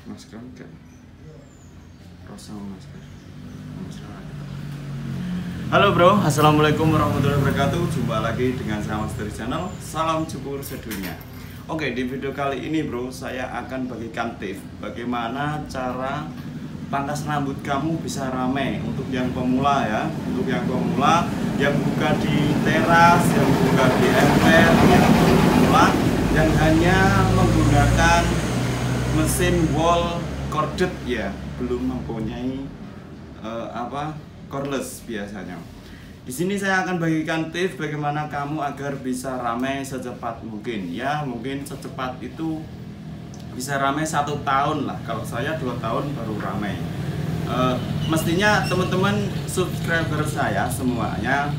Masker enggak? Rasa masker. Halo bro, assalamualaikum warahmatullahi wabarakatuh. Jumpa lagi dengan saya Mas dari channel Salam Cukur Sedunia. Oke, di video kali ini bro, saya akan bagikan tips bagaimana cara pangkas rambut kamu bisa ramai. Untuk yang pemula ya, untuk yang pemula yang buka di teras, yang buka di ember, yang pemula yang hanya menggunakan mesin wall corded ya, belum mempunyai cordless biasanya. Di sini saya akan bagikan tips bagaimana kamu agar bisa ramai secepat mungkin. Ya, mungkin secepat itu bisa ramai 1 tahun lah. Kalau saya 2 tahun baru ramai. Mestinya teman-teman subscriber saya semuanya,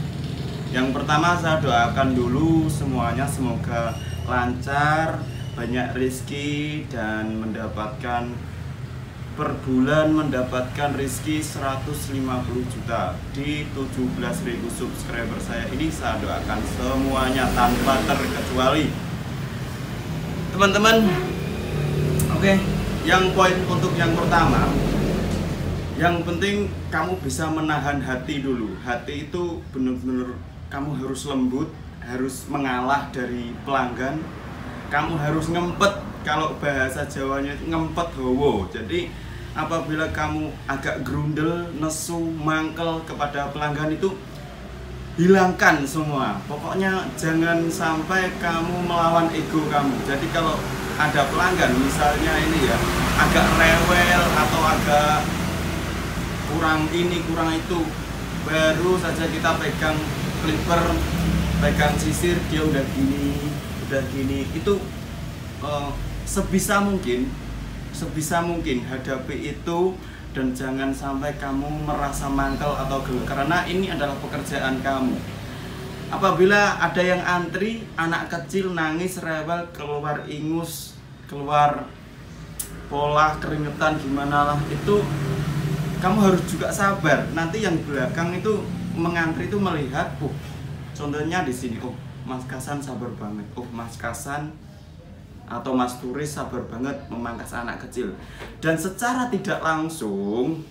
yang pertama saya doakan dulu semuanya semoga lancar, banyak rezeki dan mendapatkan per bulan mendapatkan rezeki 150 juta di 17.000 subscriber saya ini. Saya doakan semuanya tanpa terkecuali teman-teman. Oke, yang poin untuk yang pertama, yang penting kamu bisa menahan hati dulu. Hati itu benar-benar kamu harus lembut, harus mengalah dari pelanggan. Kamu harus ngempet, kalau bahasa Jawanya itu ngempet howo. Jadi apabila kamu agak grundel, nesu, mangkel kepada pelanggan itu hilangkan semua. Pokoknya jangan sampai kamu melawan ego kamu. Jadi kalau ada pelanggan misalnya ini ya agak rewel atau agak kurang ini kurang itu, baru saja kita pegang clipper, pegang sisir, dia udah gini, itu sebisa mungkin hadapi itu dan jangan sampai kamu merasa mangkel atau gel, karena ini adalah pekerjaan kamu. Apabila ada yang antri, anak kecil nangis, rewel, keluar ingus, keluar pola, keringetan, gimana lah, itu kamu harus juga sabar. Nanti yang belakang itu mengantri itu melihat, contohnya di sini, Mas Kasan sabar banget, Mas Kasan atau Mas Turis sabar banget memangkas anak kecil. Dan secara tidak langsung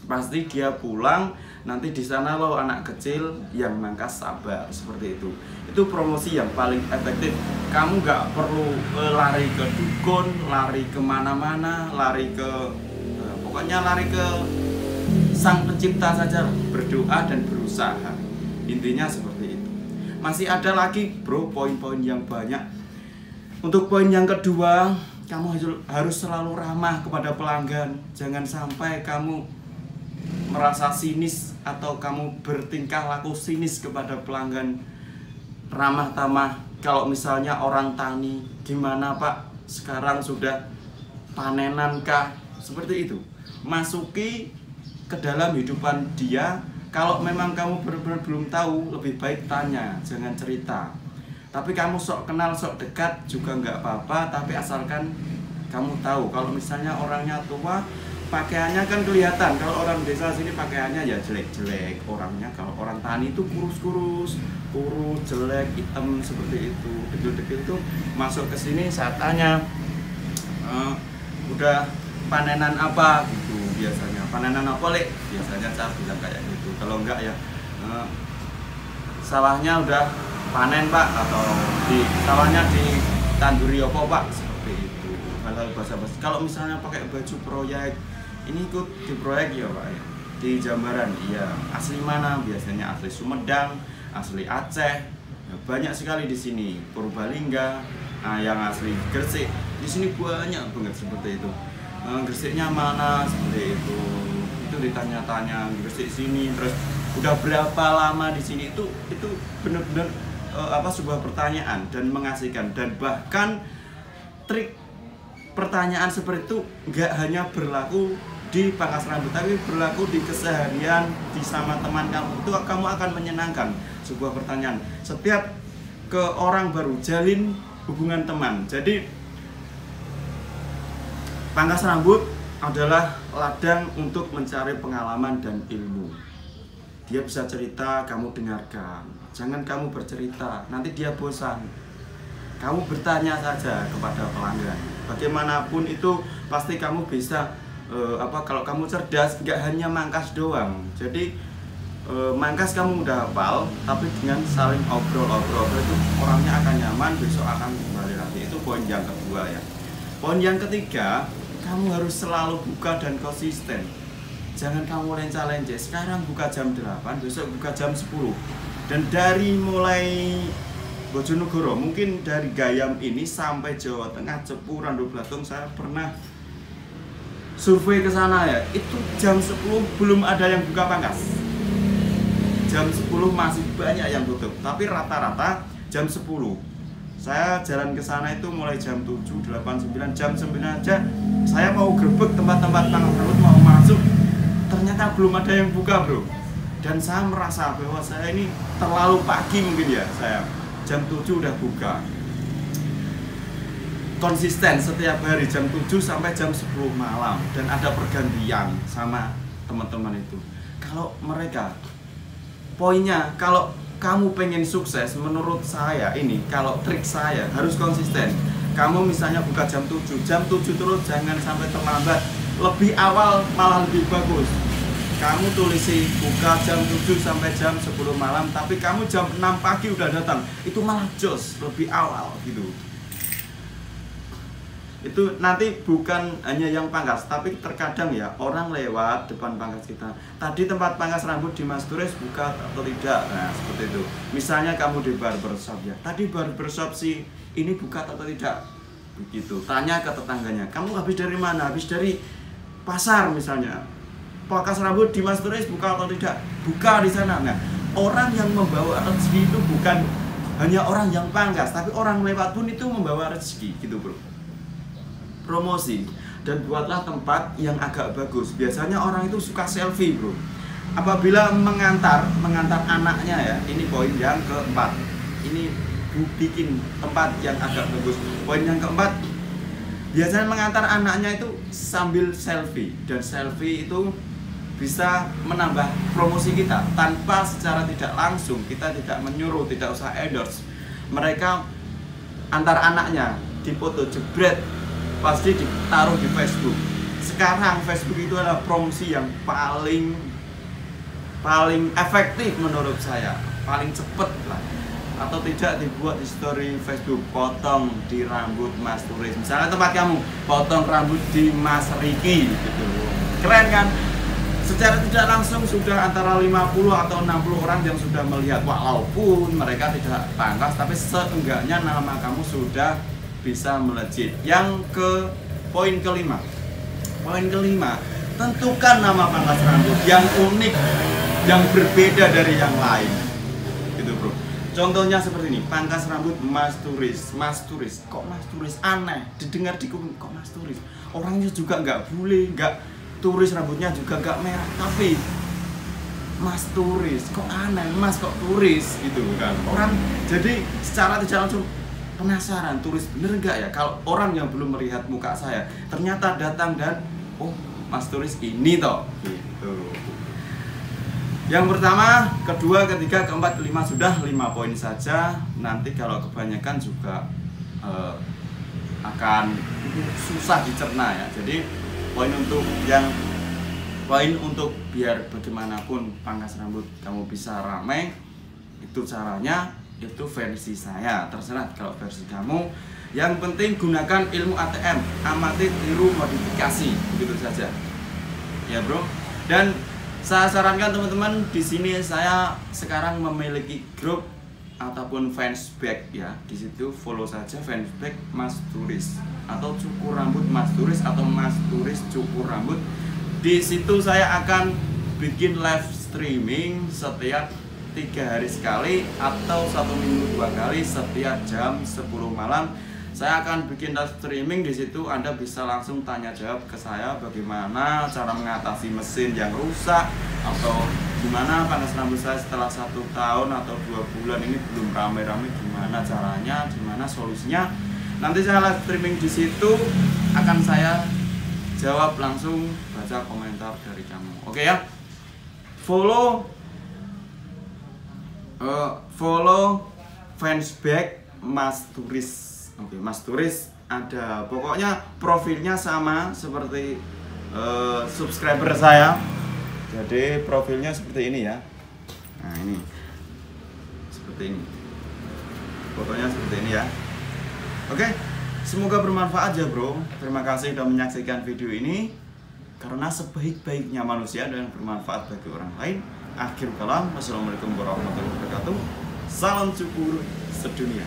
pasti dia pulang, nanti di sana loh anak kecil yang mangkas sabar, seperti itu. Itu promosi yang paling efektif. Kamu nggak perlu lari ke dukun, lari kemana-mana, pokoknya lari ke Sang Pencipta saja, berdoa dan berusaha. Intinya seperti itu. Masih ada lagi bro poin-poin yang banyak. Untuk poin yang kedua, kamu harus selalu ramah kepada pelanggan. Jangan sampai kamu merasa sinis atau kamu bertingkah laku sinis kepada pelanggan. Ramah tamah. Kalau misalnya orang tani, gimana Pak? Sekarang sudah panenan kah? Seperti itu. Masuki ke dalam hidupan dia. Kalau memang kamu benar-benar belum tahu, lebih baik tanya, jangan cerita. Tapi kamu sok kenal, sok dekat juga nggak apa-apa, tapi asalkan kamu tahu. Kalau misalnya orangnya tua, pakaiannya kan kelihatan. Kalau orang desa sini pakaiannya ya jelek-jelek orangnya. Kalau orang tani itu kurus, jelek, hitam seperti itu. Dekil-dekil itu masuk ke sini, saya tanya, udah panenan apa gitu biasanya. Panenan apa Lek? Biasanya saya bilang kayak gitu. Kalau enggak ya sawahnya udah panen Pak, atau di sawahnya ditanduri apa Pak, seperti itu. Hal-hal basa-basi. Kalau misalnya pakai baju proyek, ini ikut di proyek ya Pak ya, di Jambaran, iya. Asli mana? Biasanya asli Sumedang, asli Aceh, ya, banyak sekali di sini. Purbalingga, yang asli Gresik, di sini banyak banget seperti itu. Gresiknya mana, seperti itu ditanya-tanya Gresik sini, terus udah berapa lama di sini, itu bener-bener sebuah pertanyaan dan mengasihkan. Dan bahkan trik pertanyaan seperti itu nggak hanya berlaku di pangkas rambut, tapi berlaku di keseharian, di sama teman kamu. Itu kamu akan menyenangkan. Sebuah pertanyaan setiap ke orang baru, jalin hubungan teman. Jadi pangkas rambut adalah ladang untuk mencari pengalaman dan ilmu. Dia bisa cerita, kamu dengarkan. Jangan kamu bercerita, nanti dia bosan. Kamu bertanya saja kepada pelanggan. Bagaimanapun itu pasti kamu bisa kalau kamu cerdas, nggak hanya mangkas doang. Jadi mangkas kamu udah hafal, tapi dengan saling obrol itu orangnya akan nyaman, besok akan kembali lagi. Itu poin yang kedua ya. Poin yang ketiga, kamu harus selalu buka dan konsisten. Jangan kamu lenca-lenca. Sekarang buka jam 8, besok buka jam 10. Dan dari mulai Bojonegoro, mungkin dari Gayam ini sampai Jawa Tengah, Cepu, Randu Blatung, saya pernah survei ke sana ya. Itu jam 10 belum ada yang buka pangkas. Jam 10 masih banyak yang tutup, tapi rata-rata jam 10. Saya jalan ke sana itu mulai jam 7, 8, 9, jam 9 aja saya mau gerbek tempat-tempat pangkas rambut, mau masuk, ternyata belum ada yang buka, bro. Dan saya merasa bahwa saya ini terlalu pagi mungkin ya, saya jam 7 udah buka. Konsisten setiap hari jam 7 sampai jam 10 malam. Dan ada pergantian sama teman-teman itu. Kalau mereka, poinnya, kalau kamu pengen sukses, menurut saya ini, kalau trik saya harus konsisten. Kamu misalnya buka jam 7 terus, jangan sampai terlambat. Lebih awal malah lebih bagus. Kamu tulisi buka jam 7 sampai jam 10 malam, tapi kamu jam 6 pagi udah datang, itu malah jos, lebih awal gitu. Itu nanti bukan hanya yang pangkas, tapi terkadang ya orang lewat depan pangkas kita. Tadi tempat pangkas rambut di Mas Turis buka atau tidak? Nah seperti itu. Misalnya kamu di barbershop ya, tadi barbershop si ini buka atau tidak? Begitu. Tanya ke tetangganya, kamu habis dari mana? Habis dari pasar misalnya. Pangkas rambut di Mas Turis buka atau tidak? Buka di sana. Nah, orang yang membawa rezeki itu bukan hanya orang yang pangkas, tapi orang lewat pun itu membawa rezeki, gitu bro. Promosi dan buatlah tempat yang agak bagus. Biasanya orang itu suka selfie, bro. Apabila mengantar anaknya ya, ini poin yang keempat. Ini bikin tempat yang agak bagus. Poin yang keempat, biasanya mengantar anaknya itu sambil selfie, dan selfie itu bisa menambah promosi kita tanpa secara tidak langsung. Kita tidak menyuruh, tidak usah endorse. Mereka antar anaknya dipoto jebret, pasti ditaruh di Facebook. Sekarang Facebook itu adalah promosi yang paling efektif menurut saya, paling cepet lah. Atau tidak dibuat di story Facebook, potong di rambut Mas Turis. Misalnya tempat kamu, potong rambut di Mas Riki gitu. Keren kan? Secara tidak langsung sudah antara 50 atau 60 orang yang sudah melihat. Walaupun mereka tidak pangkas, tapi seenggaknya nama kamu sudah bisa melejit. Yang ke poin kelima. Poin kelima, tentukan nama pangkas rambut yang unik, yang berbeda dari yang lain. Gitu bro. Contohnya seperti ini, pangkas rambut Mas Turis. Mas Turis, kok Mas Turis aneh? Didengar di kuping, kok Mas Turis? Orangnya juga nggak bule, nggak turis, rambutnya juga gak merah, tapi Mas Turis, kok aneh, Mas kok turis gitu kan. Orang jadi secara tidak langsung penasaran, turis bener gak ya? Kalau orang yang belum melihat muka saya, ternyata datang dan oh Mas Turis ini toh gitu. Yang pertama, kedua, ketiga, keempat, kelima, sudah 5 poin saja. Nanti kalau kebanyakan juga akan susah dicerna ya. Jadi poin untuk biar bagaimanapun pangkas rambut kamu bisa ramai, itu caranya, itu versi saya. Terserah kalau versi kamu. Yang penting gunakan ilmu ATM, amati, tiru, modifikasi, begitu saja ya bro. Dan saya sarankan teman-teman, di sini saya sekarang memiliki grup ataupun fansback ya. Di situ follow saja fansback Mas Turis atau cukur rambut Mas Turis atau Mas Turis cukur rambut. Di situ saya akan bikin live streaming setiap 3 hari sekali atau 1 minggu 2 kali setiap jam 10 malam. Saya akan bikin live streaming. Di situ Anda bisa langsung tanya jawab ke saya bagaimana cara mengatasi mesin yang rusak, atau gimana pangkas rambut saya setelah 1 tahun atau 2 bulan ini belum rame-rame, gimana caranya, gimana solusinya. Nanti saya live streaming di situ, akan saya jawab langsung, baca komentar dari kamu. Oke ya. Follow fansback Mas Turis. Oke, Mas tulis ada, pokoknya profilnya sama seperti subscriber saya. Jadi profilnya seperti ini ya. Nah ini, seperti ini. Fotonya seperti ini ya. Oke, semoga bermanfaat ya bro. Terima kasih sudah menyaksikan video ini. Karena sebaik-baiknya manusia dan bermanfaat bagi orang lain. Akhir kalam, wassalamualaikum warahmatullahi wabarakatuh. Salam syukur sedunia.